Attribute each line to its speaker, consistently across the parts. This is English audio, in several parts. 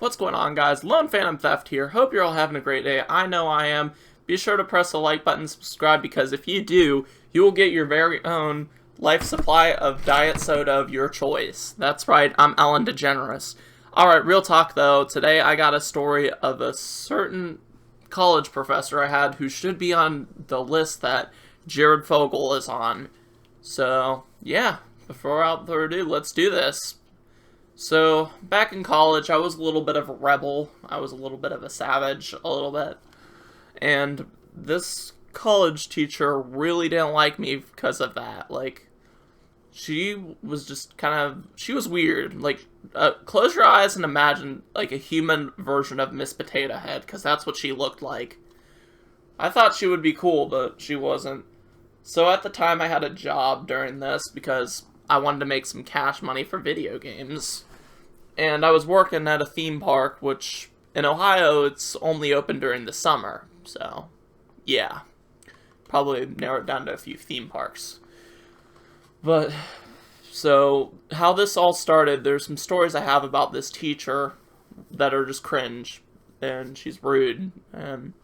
Speaker 1: What's going on, guys? Lone Phantom Theft here. Hope you're all having a great day. I know I am. Be sure to press the like button, subscribe, because if you do, you will get your very own life supply of diet soda of your choice. That's right, I'm Ellen DeGeneres. Alright, real talk though. Today I got a story of a certain college professor I had who should be on the list that Jared Fogle is on. So, yeah, without further ado, let's do this. So, back in college, I was a little bit of a rebel. I was a little bit of a savage, a little bit. And this college teacher really didn't like me because of that. Like, she was just she was weird. Like, close your eyes and imagine, like, a human version of Miss Potato Head, because that's what she looked like. I thought she would be cool, but she wasn't. So at the time, I had a job during this because I wanted to make some cash money for video games. And I was working at a theme park, which in Ohio, it's only open during the summer. So, yeah. Probably narrow it down to a few theme parks. But, so, how this all started, there's some stories I have about this teacher that are just cringe. And she's rude. And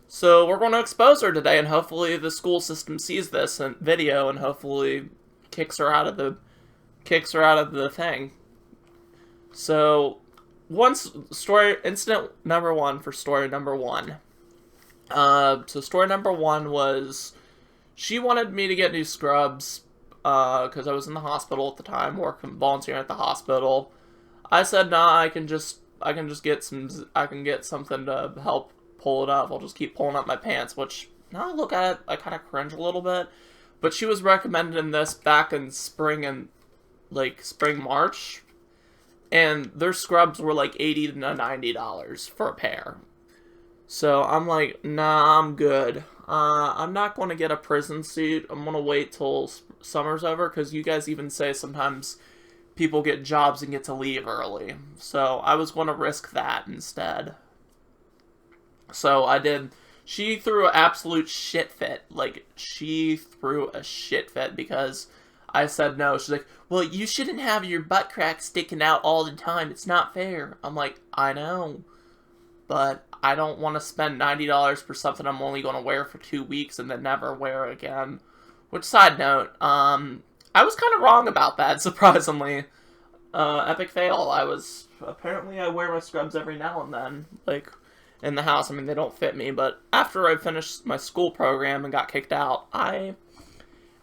Speaker 1: so, we're going to expose her today, and hopefully the school system sees this video and hopefully kicks her out of the thing. So, incident number one for story number one. So story number one was, she wanted me to get new scrubs, because I was in the hospital at the time, volunteering at the hospital. I said, nah, I can get something to help pull it up. I'll just keep pulling up my pants, which, now I look at it, I kind of cringe a little bit. But she was recommending this back in spring, March. And their scrubs were like $80 to $90 for a pair. So I'm like, nah, I'm good. I'm not going to get a prison suit. I'm going to wait till summer's over, because you guys even say sometimes people get jobs and get to leave early. So I was going to risk that instead. So I did. She threw an absolute shit fit. Like, she threw a shit fit because I said no. She's like, well, you shouldn't have your butt crack sticking out all the time. It's not fair. I'm like, I know. But I don't want to spend $90 for something I'm only going to wear for 2 weeks and then never wear again. Which, side note, I was kind of wrong about that, surprisingly. Epic fail. Apparently I wear my scrubs every now and then. Like, in the house. I mean, they don't fit me, but after I finished my school program and got kicked out, I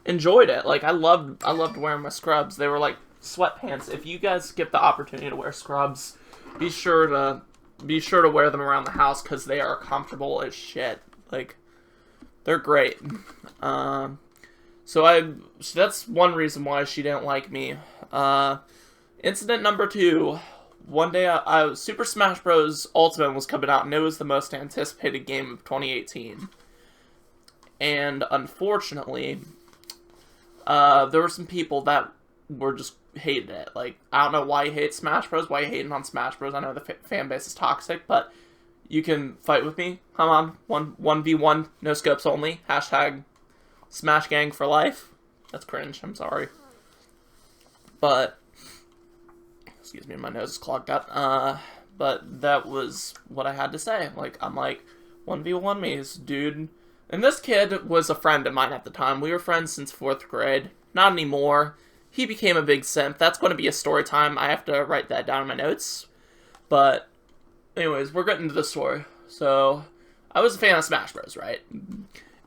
Speaker 1: enjoyed it. Like, I loved wearing my scrubs. They were like sweatpants. If you guys get the opportunity to wear scrubs, be sure to wear them around the house, because they are comfortable as shit. Like, they're great. So that's one reason why she didn't like me. Incident number two. One day, Super Smash Bros. Ultimate was coming out, and it was the most anticipated game of 2018. And unfortunately, there were some people that were just hated it. Like, I don't know why you hate Smash Bros. Why you hating on Smash Bros. I know the fan base is toxic, but you can fight with me. Come on, 1v1, no scopes only. Hashtag Smash Gang for life. That's cringe. I'm sorry, but excuse me, my nose is clogged up. But that was what I had to say. Like, I'm like, 1v1 me, dude. And this kid was a friend of mine at the time. We were friends since 4th grade. Not anymore. He became a big simp. That's going to be a story time. I have to write that down in my notes. But, anyways, we're getting into the story. So, I was a fan of Smash Bros., right?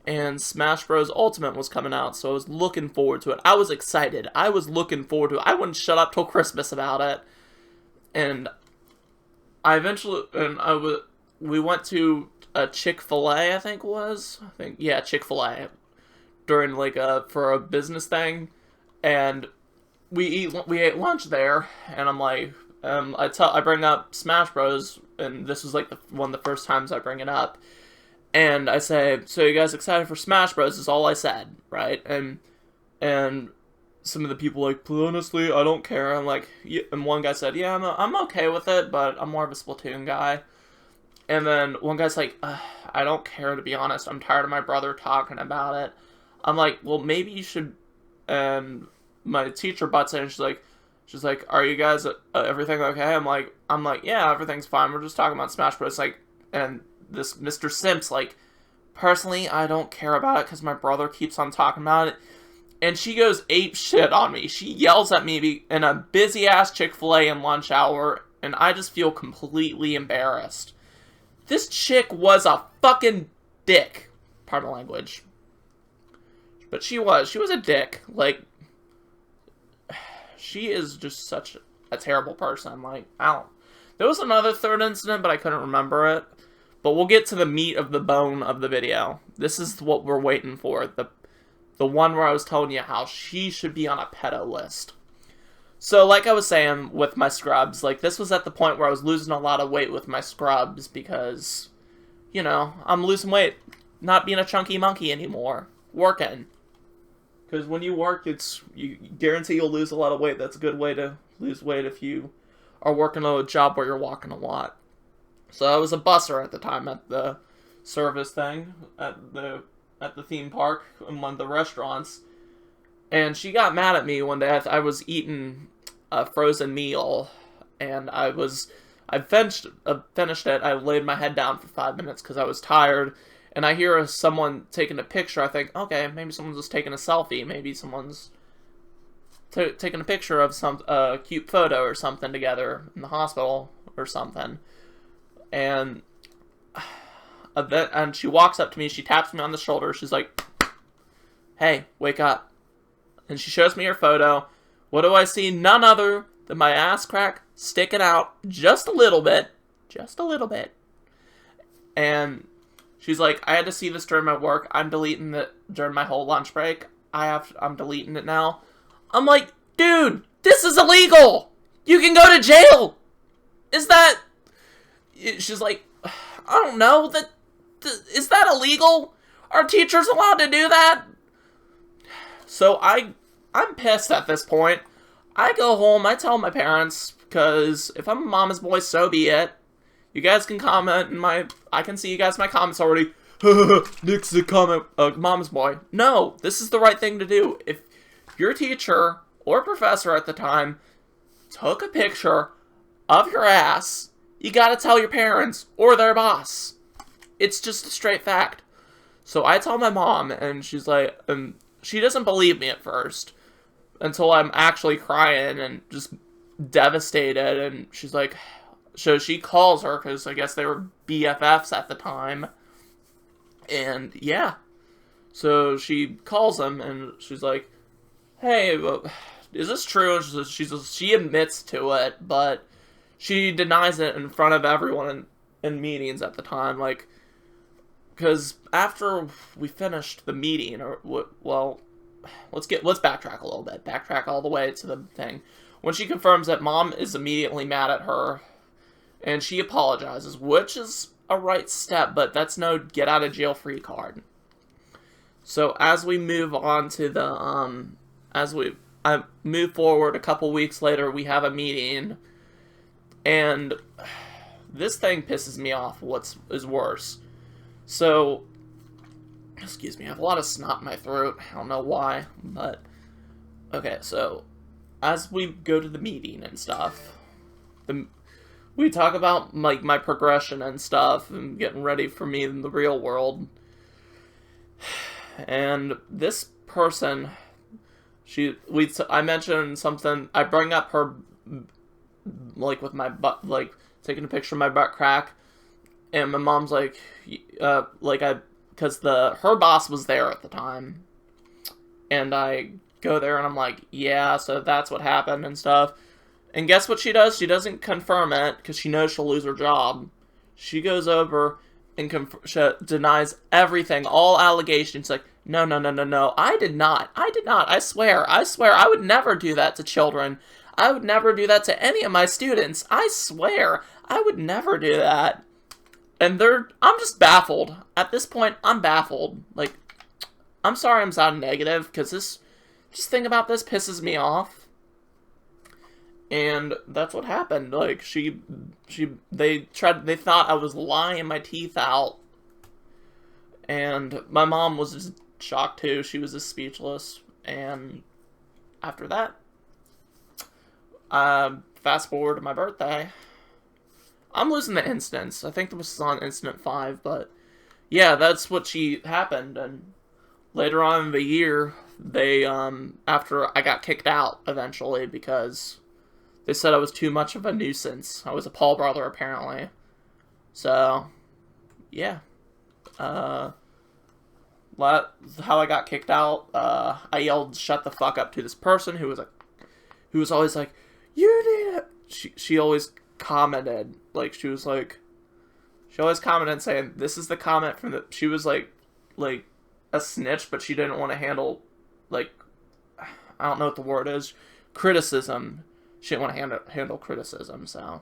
Speaker 1: And Smash Bros. Ultimate was coming out, so I was looking forward to it. I was excited. I was looking forward to it. I wouldn't shut up till Christmas about it. And we went to a Chick-fil-A, I think it was. Yeah, Chick-fil-A. During, for a business thing. And we ate lunch there, and I'm like, I bring up Smash Bros., and this was one of the first times I bring it up. And I say, so you guys excited for Smash Bros? Is all I said, right? And some of the people like, honestly, I don't care. I'm like, yeah. And one guy said, yeah, I'm okay with it, but I'm more of a Splatoon guy. And then one guy's like, I don't care, to be honest. I'm tired of my brother talking about it. I'm like, well, maybe you should. And my teacher butts in, and she's like, She's like, "Are you guys everything okay?" I'm like, "Yeah, everything's fine. We're just talking about Smash Bros." Like, and this Mr. Simps, like, personally, I don't care about it because my brother keeps on talking about it. And she goes ape shit on me. She yells at me in a busy ass Chick-fil-A in lunch hour, and I just feel completely embarrassed. This chick was a fucking dick. Pardon the language. But she was a dick. Like, she is just such a terrible person. Like, I don't. There was another third incident, but I couldn't remember it. But we'll get to the meat of the bone of the video. This is what we're waiting for. The one where I was telling you how she should be on a pedo list. So, like I was saying with my scrubs, like, this was at the point where I was losing a lot of weight with my scrubs because, you know, I'm losing weight. Not being a chunky monkey anymore. Working. Because when you work, you guarantee you'll lose a lot of weight. That's a good way to lose weight if you are working a job where you're walking a lot. So I was a busser at the time at the service thing, at the theme park, in one of the restaurants. And she got mad at me one day. I was eating a frozen meal, and I finished it. I laid my head down for 5 minutes because I was tired. And I hear someone taking a picture. I think, okay, maybe someone's just taking a selfie. Maybe someone's taking a picture of some cute photo or something together in the hospital or something. And she walks up to me. She taps me on the shoulder. She's like, "Hey, wake up." And she shows me her photo. What do I see? None other than my ass crack sticking out just a little bit. Just a little bit. And she's like, "I had to see this during my work. I'm deleting it during my whole lunch break. I'm deleting it now." I'm like, "Dude, this is illegal. You can go to jail." She's like, "I don't know. Is that illegal? Are teachers allowed to do that?" So I'm pissed at this point. I go home. I tell my parents, because if I'm a mama's boy, so be it. You guys can comment I can see you guys in my comments already. Nick's a mama's boy. No, this is the right thing to do. If your teacher or professor at the time took a picture of your ass, you gotta tell your parents or their boss. It's just a straight fact. So I tell my mom, and she's like, she doesn't believe me at first until I'm actually crying and just devastated. And she's like, so she calls her, because I guess they were BFFs at the time. And yeah. So she calls him, and she's like, "Hey, is this true?" And she admits to it, but she denies it in front of everyone in meetings at the time. Like, because after we finished the meeting, let's backtrack a little bit. Backtrack all the way to the thing. When she confirms that mom is immediately mad at her, and she apologizes, which is a right step, but that's no get out of jail free card. So as we move on to I move forward a couple weeks later, we have a meeting, and this thing pisses me off. What is worse? So, excuse me, I have a lot of snot in my throat. I don't know why, but okay. So, as we go to the meeting and stuff, we talk about like my progression and stuff, and getting ready for me in the real world. And this person, I mentioned something. I bring up her, like, with my butt, like taking a picture of my butt crack, and my mom's like, because her boss was there at the time, and I go there and I'm like, "Yeah, so that's what happened and stuff." And guess what she does? She doesn't confirm it because she knows she'll lose her job. She goes over and denies everything, all allegations. Like, no, I did not. I swear, I would never do that to children. I would never do that to any of my students. I swear, I would never do that. And I'm just baffled. At this point, I'm baffled. Like, I'm sorry I'm sounding negative, because just think about this pisses me off. And that's what happened. Like, they thought I was lying my teeth out. And my mom was just shocked too. She was just speechless. And after that, Fast forward to my birthday. I'm losing the instance. I think this was on incident 5, but yeah, that's what she happened. And later on in the year, they, after I got kicked out eventually because they said I was too much of a nuisance. I was a Paul brother, apparently. So, yeah. Uh, how I got kicked out, I yelled "shut the fuck up" to this person who was always like, "You need it." She always commented, like, she always commented saying, "This is the comment from the," she was like a snitch, but she didn't want to handle, like, I don't know what the word is, criticism. She didn't want to handle criticism, so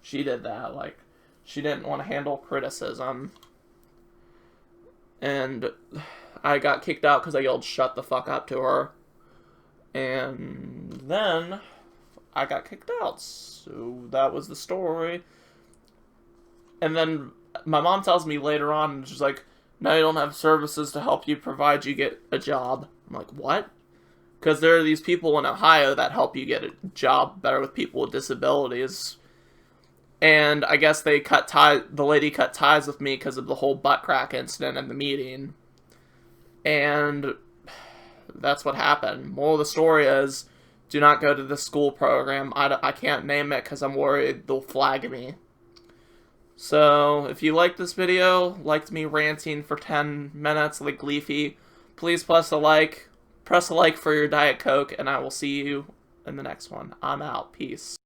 Speaker 1: she did that. Like, she didn't want to handle criticism. And I got kicked out because I yelled "shut the fuck up" to her. And then I got kicked out. So that was the story. And then my mom tells me later on, she's like, "Now you don't have services to help you provide you get a job." I'm like, "What?" Because there are these people in Ohio that help you get a job better with people with disabilities. And I guess they cut ties. The lady cut ties with me because of the whole butt crack incident in the meeting. And that's what happened. Moral of the story is, do not go to the school program. I can't name it because I'm worried they'll flag me. So, if you liked this video, liked me ranting for 10 minutes like Leafy, please press a like. Press a like for your Diet Coke, and I will see you in the next one. I'm out. Peace.